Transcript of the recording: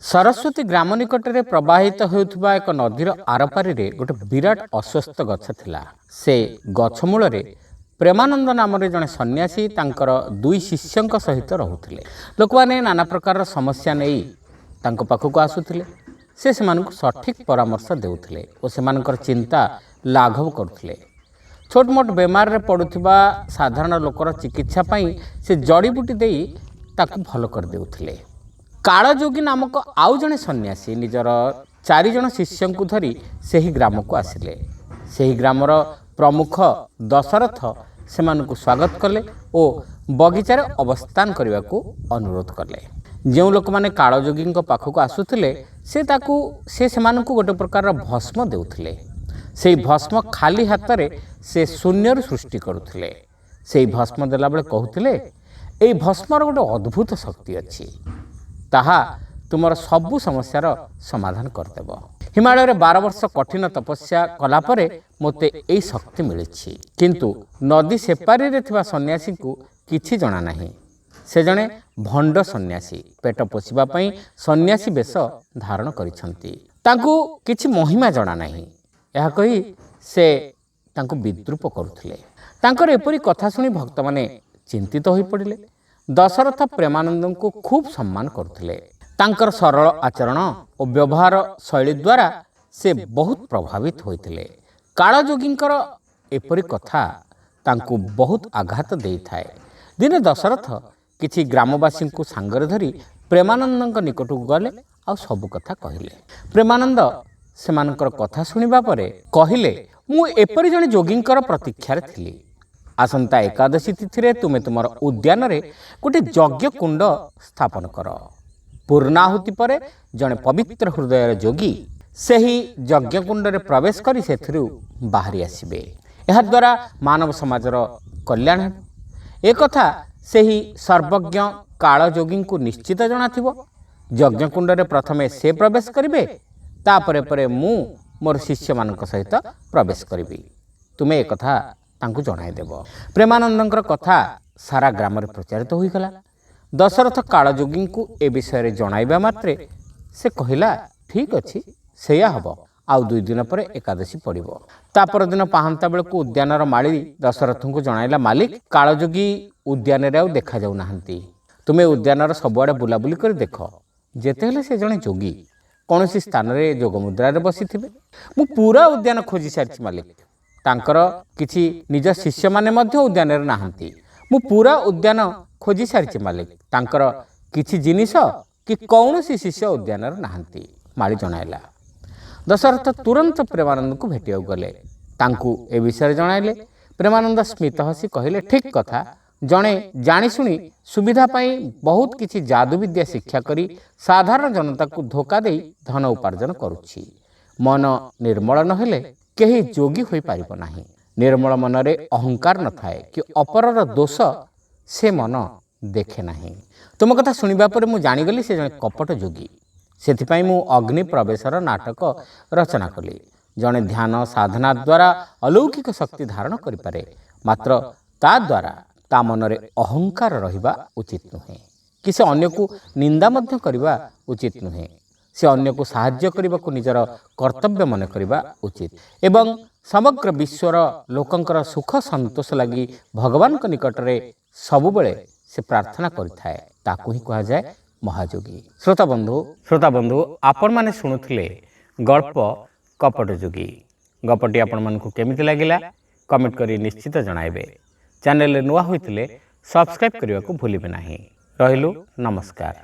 सरस्वती ग्राम निकट में प्रवाहित होता एक नदीर आरपारी गोटे विराट अस्वस्थ गछ थिला। से गछ मूल प्रेमानंद नाम जड़े सन्यासी तांकर दुई शिष्यों सहित रोते। लोक मैंने नाना प्रकार समस्या नहीं पाखक आसुले। से सठिक परामर्श देउथिले और सेमानकर चिंता लाघव करुले। छोट मोट बेमार रे पड़ुथिबा साधारण लोकर चिकित्सा पाई से जड़ीबुटी देई ताकू भल कर देउथिले। कालजोगी नामक आउ जने सन्यासी निजर 4 जन शिष्यों को धरी सेही ग्राम को आसिले। सेही ग्रामर प्रमुख दशरथ सेमानकु स्वागत कले और बगीचार अवस्थान करने को अनुरोध कले। जो लोक माने कालजोगी पाखक आसुथिले से सेमानकु गोटे प्रकार भस्म देउथिले। से भस्म खाली हाथ में से शून्य सृष्टि करुथिले। से भस्म देला बेले कहूथिले एई भस्मर गोटे अद्भुत शक्ति अच्छी, ताहा तुमर सबु समस्यार समाधान करदेव। हिमालय रे 12 वर्ष कठिन तपस्या कलापर मोते एई शक्ति मिली, किंतु नदी सेपारी रे थिबा सन्यासी को किछि जणा नाही। से जणे भंड सन्यासी पेट पोषिबा पई सन्यासी बेश धारण करिसंती। तांकु किछि महिमा जणा नाही। यह कही से तांको विद्रूप करुथिले। तांकर एपरी कथा सुनी भक्त माने चिंतित होई पड़िले। दशरथ प्रेमानंद को खूब सम्मान करुथिले। तांकर सरल आचरण और व्यवहार शैली द्वारा से बहुत प्रभावित होइथिले। कालजोगींकर एपरी कथा तांको बहुत आघात देई थाए। दिने दशरथ किछि ग्रामवासी को सांगरे धरी प्रेमानंद निकट को गले आ सब कथा कहिले। प्रेमानंद सेमानकर कथा सुनिबा परे कहिले मु एपरी जने जोगींकर प्रतीक्षार थिली। आसंता एकादशी तिथि रे तुमे तुमर उद्यान रे गोटे यज्ञ कुंड स्थापन कर। पूर्णाहुति परे जने पवित्र हृदयर जोगी सेही यज्ञ कुंड रे प्रवेश करी सेथिरु बाहरी आसीबे। एहा द्वारा मानव समाजर कल्याण हे। एकथा सेही सर्वज्ञ कालजोगी को निश्चित जनाथिबो। यज्ञ कुंड रे प्रथमे से प्रवेश करिवे, तापरे परे मु मोर शिष्य मानक सहित प्रवेश करी। तुमे एक कथा तांकु जणाई देव। प्रेमानंदंकर कथा सारा ग्राम रे प्रचारित होई गला। दशरथ कालजोगी को ए विषय रे जणाइबा मात्रे से कहिला ठीक अछि सेया हबो। आउ 2 दिन पर एकादशी पड़िबो। तापर दिन पाहंता बेल को उद्यानर माली दशरथ को जणाइला मालिक कालजोगी उद्यान रे आउ देखा जाउ नाहंती। तुमे उद्यानर सबआडे बुलाबुली कर देख। जेते हेले से जणे जोगी कौनसी स्थान रे जोग मुद्रा रे बसी थिबे। मु पूरा उद्यान खोजी सारछि मालिक। तांकर किछि निज शिष्य माने मध्य उद्यान रे नाहंती। मु पूरा उद्यान खोजी सारछि मालिक। तांकर किछि जिनिस कि कौनसी शिष्य उद्यान रे नाहंती माली जणाइला। दशरथ तुरंत प्रेमानंद को भेटिया गले। तांकु ए विषय जणाइले। प्रेमानंद स्मित हसी कहिले ठीक कथा। जणे जानी सुनी सुविधा पाई बहुत किछि जादू विद्या शिक्षा करी साधारण जनता को धोखा देई धन उपार्जन करुछि। मन निर्मल नहेले केही जोगी होई पारिबो नाही। निर्मल मनरे अहंकार न थाए कि अपरर दोष से मन देखे नाही। तुम कथा सुनिबा पर मु जानी गली से जने कपट जोगी। सेथिपाई मु अग्नि प्रवेशर नाटक रचना कली। जने ध्यान साधना द्वारा अलौकिक शक्ति धारण करि पारे, मात्र ता द्वारा ता मनरे अहंकार रहिबा उचित नुहे कि से अन्य को निंदा मध्य करिबा उचित नुहे। से अन्य को साहाय्य करिबा को निजर कर्तव्य मन करिबा उचित एवं समग्र विश्वर लोकंकर सुख संतोष लगी भगवान को निकट रे सबु बेले से प्रार्थना करिथाए। ताकू ही कहा जाए महाजोगी। श्रोता बंधु आपण माने सुनुथिले गल्प कपट जोगी। गपटी आपण मन को केमिति लागिला कमेंट करी निश्चित जणाइबे। चैनल नुआ होइतिले सब्सक्राइब करने को भूलिबे नाही। रहिलु नमस्कार।